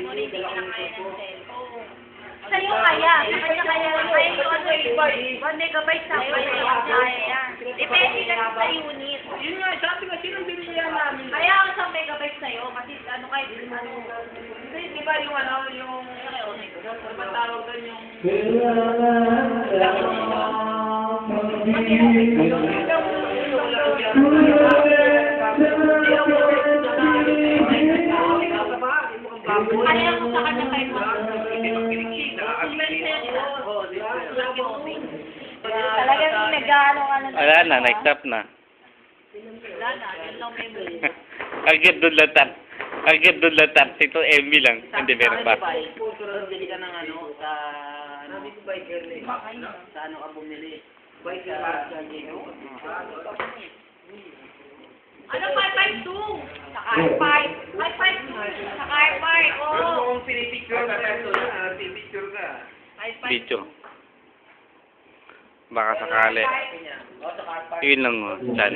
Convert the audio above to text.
memory, hindi ka na kaya ng cellphone. Sa'yo kaya, sa kanya kaya yung 1 megabyte sa kaya yan. Depende kasi sa unit. Yun nga, sabi kasi nung binilihan namin. Kaya ang 1 megabyte sa'yo, kasi ano kayo, Di ba yung yung matawag doon yung... Kaya mo sa kanya kayo talagang nag-ano ka na. Wala na, nag-stop na. Wala na, yun lang memory. Agad doon lang. Ito MB lang. Hindi, meron pa. Bili ka ng sa... Sabi ko biker na sa ano ka bumili? Biker sa Ano 552? Sa R5. 552. Sa R5. Oo. Ano kung pinipicture ka? Pinipicture ka. Video. Baka sakali. Yun lang, oh. Chan.